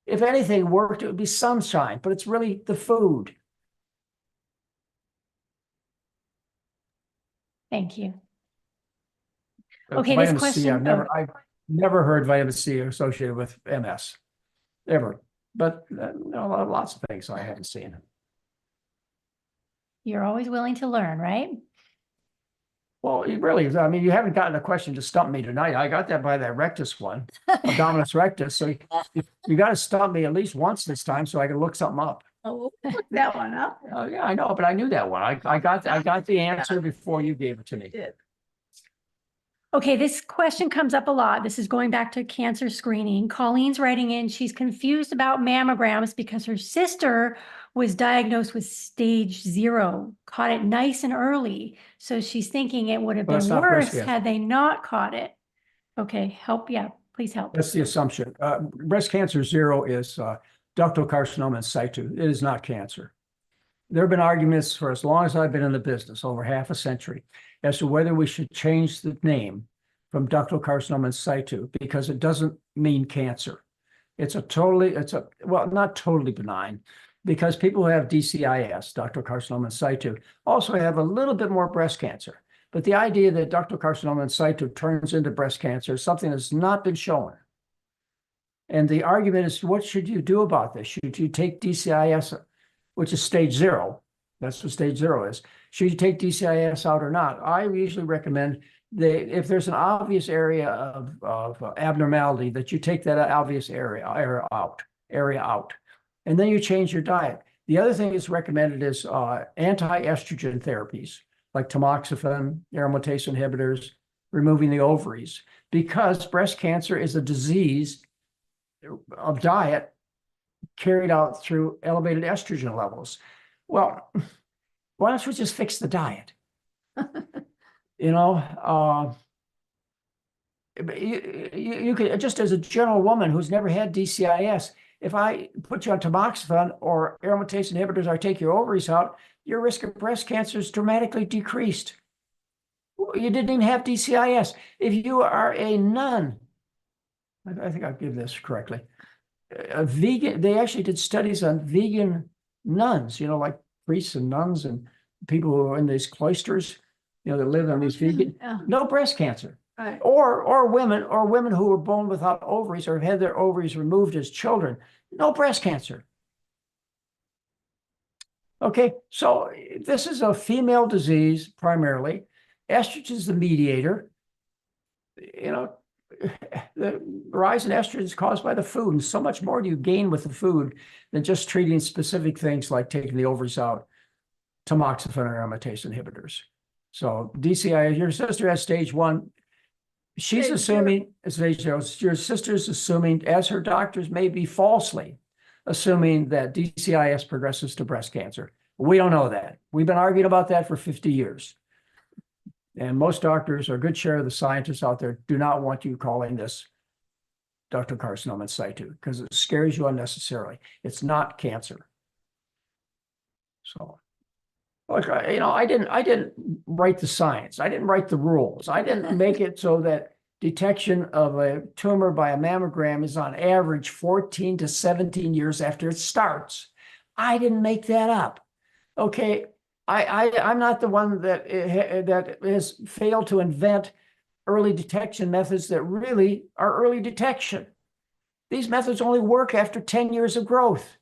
If anything worked, it would be sunshine, but it's really the food. Thank you. Okay, this Vitamin question. C, I've never heard vitamin C associated with MS, ever. But lots of things I haven't seen. You're always willing to learn, right? Well, it really is. I mean, you haven't gotten a question to stump me tonight. I got that by that rectus one, abdominis rectus. So you got to stump me at least once this time so I can look something up. Oh, we'll look that one up. Oh, yeah, I know, but I knew that one. I got the answer before you gave it to me. Okay, this question comes up a lot. This is going back to cancer screening. Colleen's writing in, she's confused about mammograms because her sister was diagnosed with stage 0, caught it nice and early. So she's thinking it would have been worse had they not caught it. Okay, help. Yeah, please help. That's the assumption. Breast cancer 0 is ductal carcinoma in situ. It is not cancer. There have been arguments for as long as I've been in the business, over half a century, as to whether we should change the name from ductal carcinoma in situ, because it doesn't mean cancer. Well, not totally benign, because people who have DCIS, ductal carcinoma in situ, also have a little bit more breast cancer. But the idea that ductal carcinoma in situ turns into breast cancer is something that's not been shown. And the argument is, what should you do about this? Should you take DCIS, which is stage 0? That's what stage 0 is. Should you take DCIS out or not? I usually recommend that if there's an obvious area of abnormality, that you take that obvious area out. And then you change your diet. The other thing that's recommended is anti-estrogen therapies, like tamoxifen, aromatase inhibitors, removing the ovaries, because breast cancer is a disease of diet carried out through elevated estrogen levels. Well, why don't we just fix the diet? you could, just as a general woman who's never had DCIS, if I put you on tamoxifen or aromatase inhibitors, or take your ovaries out, your risk of breast cancer is dramatically decreased. You didn't even have DCIS. If you are a nun, I think I'll give this correctly, a vegan, they actually did studies on vegan nuns, like priests and nuns and people who are in these cloisters, that live on these vegan, no breast cancer. Right. Or women who were born without ovaries or have had their ovaries removed as children, no breast cancer. Okay, so this is a female disease primarily. Estrogen is the mediator. The rise in estrogen is caused by the food, and so much more do you gain with the food than just treating specific things like taking the ovaries out, tamoxifen or aromatase inhibitors. So DCI, your sister has stage 1. She's assuming, your sister's assuming, as her doctors may be falsely assuming, that DCIS progresses to breast cancer. We don't know that. We've been arguing about that for 50 years. And most doctors, or a good share of the scientists out there, do not want you calling this ductal carcinoma in situ because it scares you unnecessarily. It's not cancer. So, look, I didn't write the science. I didn't write the rules. I didn't make it so that detection of a tumor by a mammogram is on average 14 to 17 years after it starts. I didn't make that up. Okay, I'm not the one that has failed to invent early detection methods that really are early detection. These methods only work after 10 years of growth.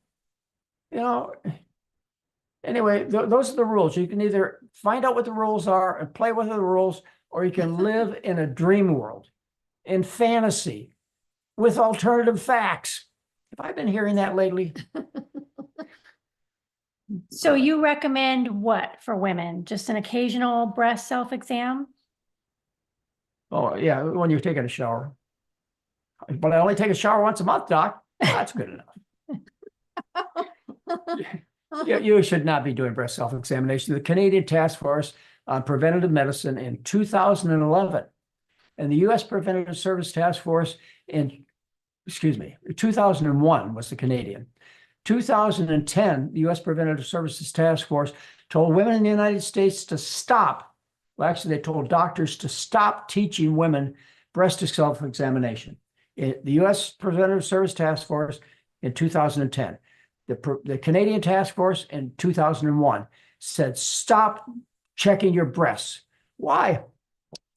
Anyway, those are the rules. You can either find out what the rules are and play with the rules, or you can live in a dream world, in fantasy, with alternative facts. Have I been hearing that lately? So you recommend what for women? Just an occasional breast self-exam? Oh, yeah, when you're taking a shower. But I only take a shower once a month, Doc. That's good enough. You should not be doing breast self-examination. The Canadian Task Force on Preventative Medicine in 2011 and the U.S. Preventative Service Task Force in, 2001 was the Canadian. 2010, the U.S. Preventative Services Task Force told women in the United States to stop. Well, actually, they told doctors to stop teaching women breast self-examination. The U.S. Preventative Service Task Force in 2010. The Canadian Task Force in 2001 said, stop checking your breasts. Why?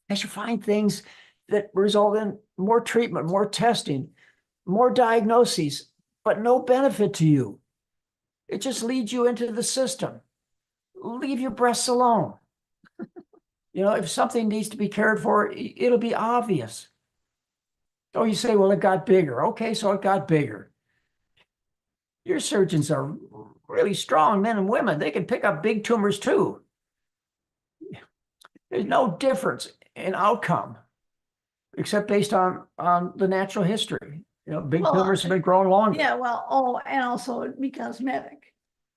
Because you find things that result in more treatment, more testing, more diagnoses, but no benefit to you. It just leads you into the system. Leave your breasts alone. If something needs to be cared for, it'll be obvious. Oh, you say, well, it got bigger. Okay, so it got bigger. Your surgeons are really strong men and women. They can pick up big tumors too. There's no difference in outcome, except based on the natural history. Big tumors have been growing longer. Yeah, and also it'd be cosmetic.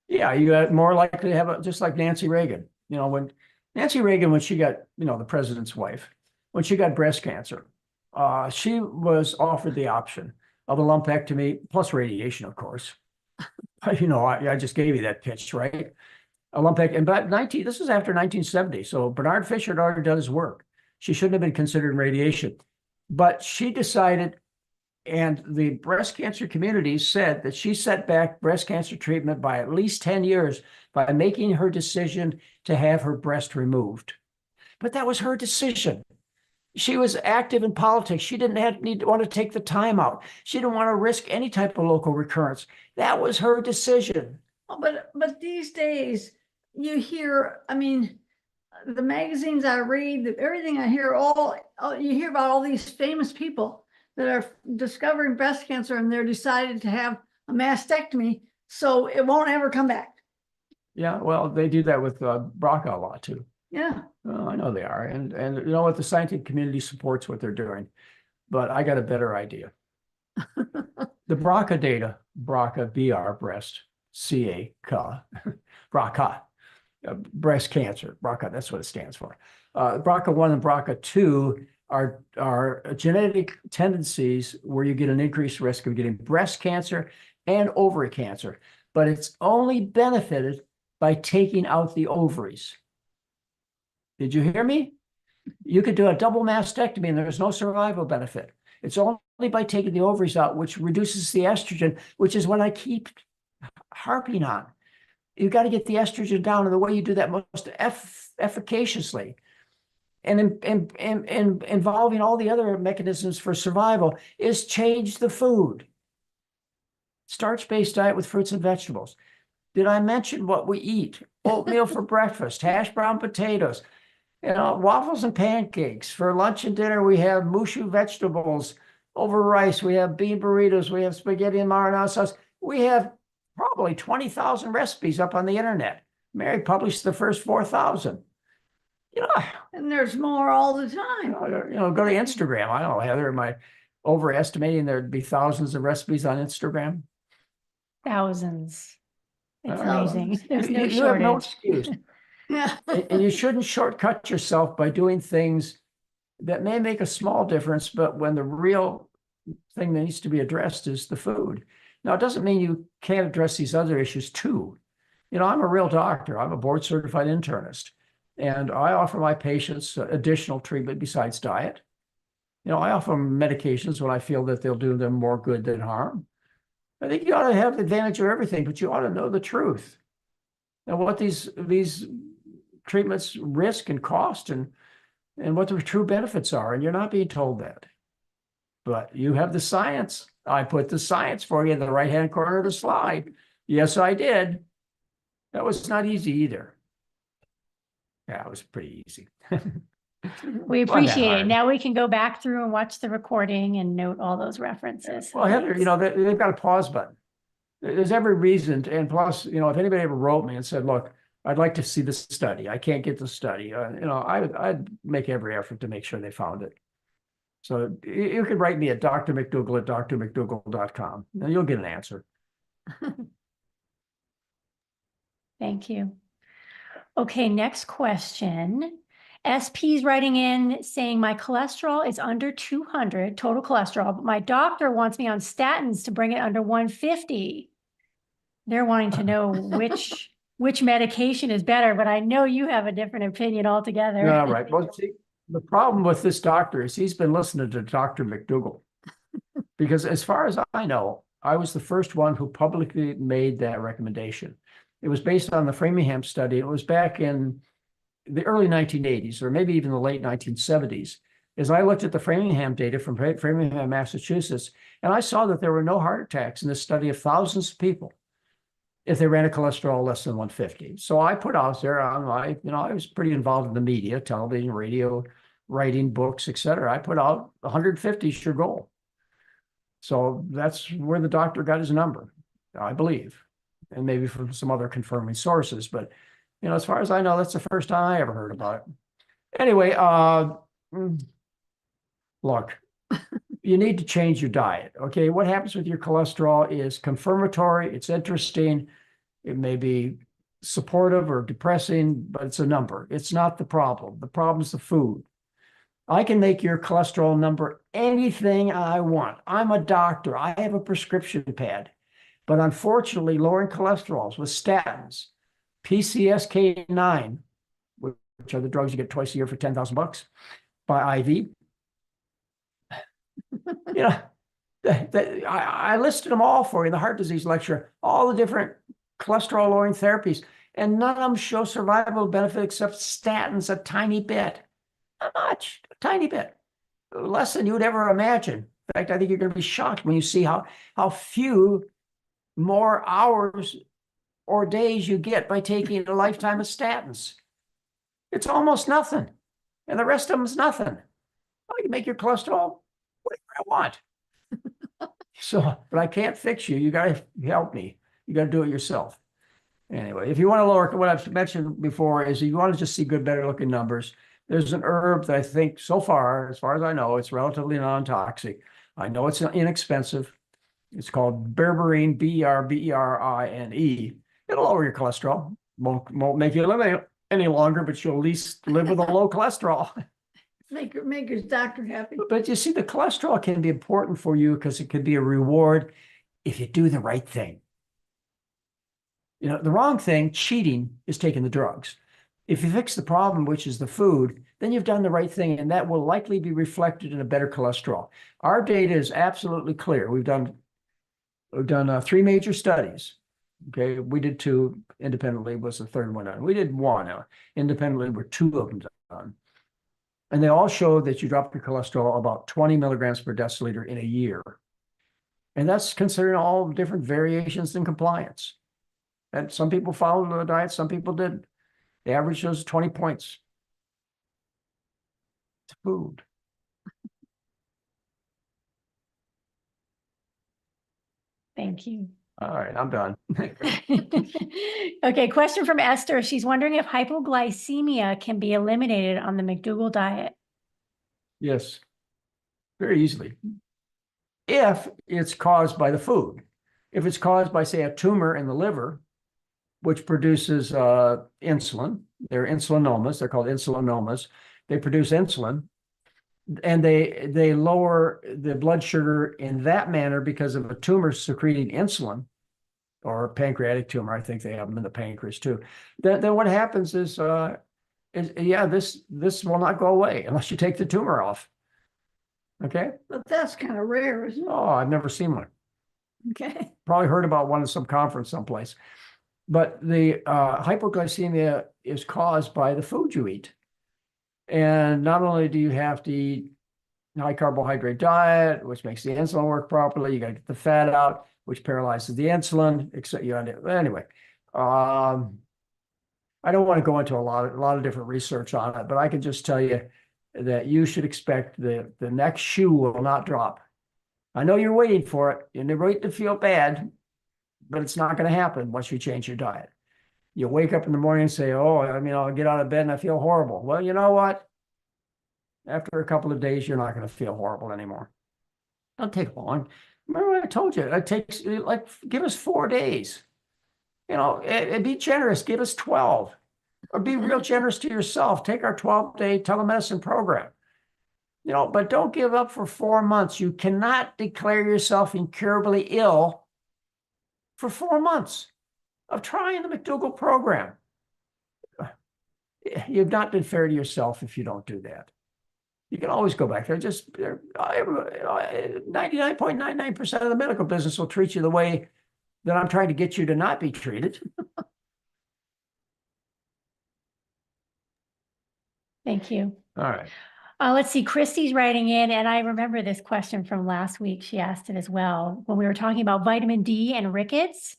Yeah, you got more likely to have just like Nancy Reagan. When Nancy Reagan, when she got, the president's wife, when she got breast cancer, she was offered the option of a lumpectomy plus radiation, of course. I just gave you that pitch, right? A lumpectomy, but this was after 1970. So Bernard Fisher had already done his work. She shouldn't have been considered radiation, but she decided, and the breast cancer community said that she set back breast cancer treatment by at least 10 years by making her decision to have her breast removed. But that was her decision. She was active in politics. She didn't want to take the time out. She didn't want to risk any type of local recurrence. That was her decision. But these days, you hear, the magazines I read, everything I hear, you hear about all these famous people that are discovering breast cancer, and they're decided to have a mastectomy, so it won't ever come back. Yeah, well, they do that with BRCA a lot too. Yeah. Oh, I know they are. And you know what? The scientific community supports what they're doing. But I got a better idea. The BRCA data, BRCA, BR, breast, CA, BRCA, breast cancer, BRCA, that's what it stands for. BRCA1 and BRCA2 are genetic tendencies where you get an increased risk of getting breast cancer and ovary cancer, but it's only benefited by taking out the ovaries. Did you hear me? You could do a double mastectomy and there's no survival benefit. It's only by taking the ovaries out, which reduces the estrogen, which is what I keep harping on. You've got to get the estrogen down, and the way you do that most efficaciously and involving all the other mechanisms for survival is change the food. Starch-based diet with fruits and vegetables. Did I mention what we eat? Oatmeal for breakfast, hash brown potatoes, waffles and pancakes. For lunch and dinner, we have mushu vegetables over rice. We have bean burritos. We have spaghetti and marinara sauce. We have probably 20,000 recipes up on the internet. Mary published the first 4,000. And there's more all the time. Go to Instagram. I don't know, Heather, am I overestimating there'd be thousands of recipes on Instagram? Thousands. It's amazing. There's no You have no shortage. excuse. Yeah. And you shouldn't shortcut yourself by doing things that may make a small difference, but when the real thing that needs to be addressed is the food. Now, it doesn't mean you can't address these other issues too. I'm a real doctor. I'm a board certified internist, and I offer my patients additional treatment besides diet. I offer them medications when I feel that they'll do them more good than harm. I think you ought to have the advantage of everything, but you ought to know the truth. And what these treatments risk and cost and what the true benefits are. And you're not being told that. But you have the science. I put the science for you in the right-hand corner of the slide. Yes, I did. That was not easy either. Yeah, it was pretty easy. We appreciate it. Now we can go back through and watch the recording and note all those references. Well, Heather, they've got a pause button. There's every reason. And plus, if anybody ever wrote me and said, look, I'd like to see the study. I can't get the study. I'd make every effort to make sure they found it. So you can write me at drmcdougall@drmcdougall.com and you'll get an answer. Thank you. Okay, next question. SP's writing in saying my cholesterol is under 200 total cholesterol, but my doctor wants me on statins to bring it under 150. They're wanting to know which medication is better, but I know you have a different opinion altogether. Yeah, right. Well, see, the problem with this doctor is he's been listening to Dr. McDougall, because as far as I know, I was the first one who publicly made that recommendation. It was based on the Framingham study. It was back in the early 1980s, or maybe even the late 1970s, as I looked at the Framingham data from Framingham, Massachusetts, and I saw that there were no heart attacks in this study of thousands of people if they ran a cholesterol less than 150. So I put out there, I was pretty involved in the media, television, radio, writing books, et cetera. I put out 150 is your goal. So that's where the doctor got his number, I believe, and maybe from some other confirming sources. But, as far as I know, that's the first time I ever heard about it. Anyway, look, you need to change your diet. Okay, what happens with your cholesterol is confirmatory. It's interesting. It may be supportive or depressing, but it's a number. It's not the problem. The problem is the food. I can make your cholesterol number anything I want. I'm a doctor. I have a prescription pad. But unfortunately, lowering cholesterols with statins, PCSK9, which are the drugs you get twice a year for $10,000 by IV. I listed them all for you in the heart disease lecture, all the different cholesterol lowering therapies, and none of them show survival benefit except statins a tiny bit. Not much, a tiny bit, less than you would ever imagine. In fact, I think you're going to be shocked when you see how few more hours or days you get by taking a lifetime of statins. It's almost nothing, and the rest of them is nothing. Oh, you make your cholesterol whatever I want. So, but I can't fix you. You got to help me. You got to do it yourself. Anyway, if you want to lower, what I've mentioned before is if you want to just see good, better looking numbers, there's an herb that I think so far, as far as I know, it's relatively non-toxic. I know it's inexpensive. It's called berberine, B-E-R-B-E-R-I-N-E. It'll lower your cholesterol. Won't make you live any longer, but you'll at least live with a low cholesterol. Make his doctor happy. But you see, the cholesterol can be important for you because it could be a reward if you do the right thing. You know, the wrong thing, cheating, is taking the drugs. If you fix the problem, which is the food, then you've done the right thing, and that will likely be reflected in a better cholesterol. Our data is absolutely clear. We've done 3 major studies. Okay, we did 2 independently. Was the third one done? We did 1 independently. Were 2 of them done, and they all showed that you drop your cholesterol about 20 milligrams per deciliter in a year, and that's considering all different variations in compliance. And some people followed the diet, some people didn't. The average was 20 points. It's food. Thank you. All right, I'm done. Okay, question from Esther. She's wondering if hypoglycemia can be eliminated on the McDougall diet. Yes, very easily. If it's caused by the food. If it's caused by, say, a tumor in the liver, which produces insulin, they're insulinomas, they're called insulinomas. They produce insulin, and they lower the blood sugar in that manner because of a tumor secreting insulin, or a pancreatic tumor. I think they have them in the pancreas too. Then what happens is this will not go away unless you take the tumor off. Okay. But that's kind of rare, isn't it? Oh, I've never seen one. Okay. Probably heard about one in some conference someplace. But the hypoglycemia is caused by the food you eat. And not only do you have to eat high carbohydrate diet, which makes the insulin work properly, you got to get the fat out, which paralyzes the insulin, except you anyway. I don't want to go into a lot of different research on it, but I can just tell you that you should expect the next shoe will not drop. I know you're waiting for it. You're waiting to feel bad, but it's not going to happen once you change your diet. You wake up in the morning and say, oh, I'll get out of bed and I feel horrible. Well, you know what? After a couple of days, you're not going to feel horrible anymore. It'll take long. Remember what I told you? It takes, give us 4 days. And be generous. Give us 12. Or be real generous to yourself. Take our 12-day telemedicine program. But don't give up for 4 months. You cannot declare yourself incurably ill for 4 months of trying the McDougall program. You've not been fair to yourself if you don't do that. You can always go back there. 99.99% of the medical business will treat you the way that I'm trying to get you to not be treated. Thank you. All right. Let's see, Christy's writing in, and I remember this question from last week. She asked it as well when we were talking about vitamin D and rickets.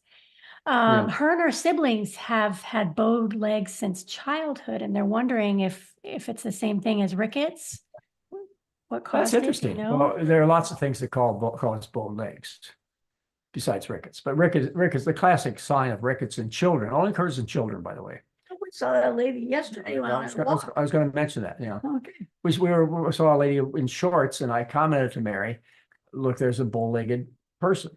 Her and her siblings have had bowed legs since childhood, and they're wondering if it's the same thing as rickets. What caused That's interesting. Well, there are lots of things that cause bowed legs besides rickets, but rickets, the classic sign of rickets in children, only occurs in children, by the way. We saw that lady yesterday. I was going to mention that. Okay. We saw a lady in shorts, and I commented to Mary, "Look, there's a bow-legged person."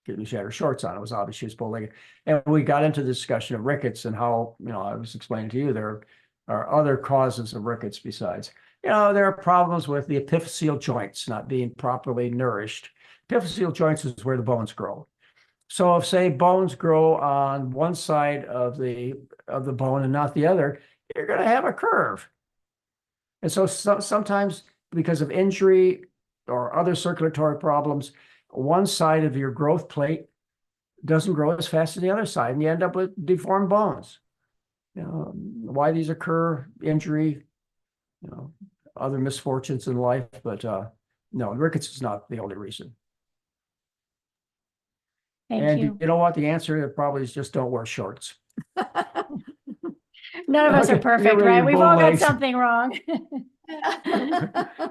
She had her shorts on. It was obvious she was bow-legged, and we got into the discussion of rickets and how I was explaining to you there are other causes of rickets besides. There are problems with the epiphyseal joints not being properly nourished. Epiphyseal joints is where the bones grow. So if, say, bones grow on one side of the bone and not the other, you're going to have a curve. And so sometimes because of injury or other circulatory problems, one side of your growth plate doesn't grow as fast as the other side, and you end up with deformed bones. Why these occur, injury, other misfortunes in life, but no, rickets is not the only reason. Thank you. You know what? The answer probably is just don't wear shorts. None of us are perfect, right? We've all got something wrong.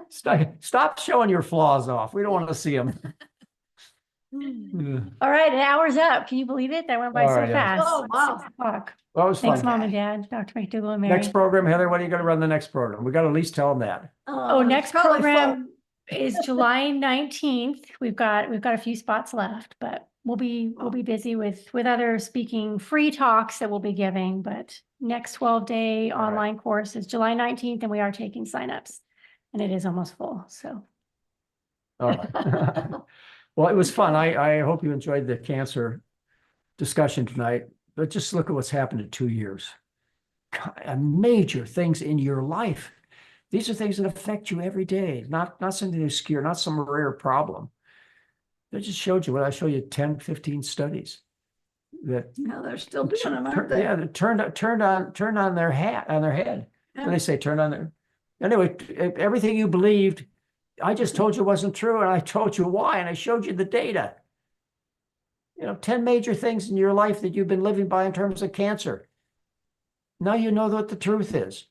Stop showing your flaws off. We don't want to see them. All right, an hour's up. Can you believe it? That went by so fast. Oh, wow. 6 o'clock. That was Thanks, fun. Mom and Dad, Dr. McDougall and Mary. Next program, Heather, when are you going to run the next program? We got to at least tell them that. Next program is July 19th. We've got a few spots left, but we'll be busy with other speaking free talks that we'll be giving. But next 12-day online course is July 19th, and we are taking signups. and it is almost full, so. All right. Well, it was fun. I hope you enjoyed the cancer discussion tonight, but just look at what's happened in 2 years. Major things in your life. These are things that affect you every day, not something obscure, not some rare problem. They just showed you what I showed you 10, 15 studies that No, they're still doing them, aren't they? yeah, that turned on their head. Yeah. When they say turn on their anyway, everything you believed, I just told you wasn't true, and I told you why, and I showed you the data. 10 major things in your life that you've been living by in terms of cancer. Now you know what the truth is.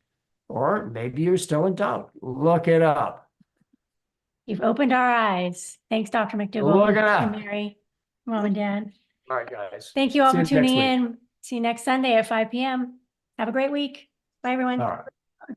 Or maybe you're still in doubt. Look it up. You've opened our eyes. Thanks, Dr. McDougall. Look it up. And Mary, Mom and Dad. All right, guys. Thank you all See for you next tuning week. in. See you next Sunday at 5 p.m. Have a great week. Bye, everyone. All right.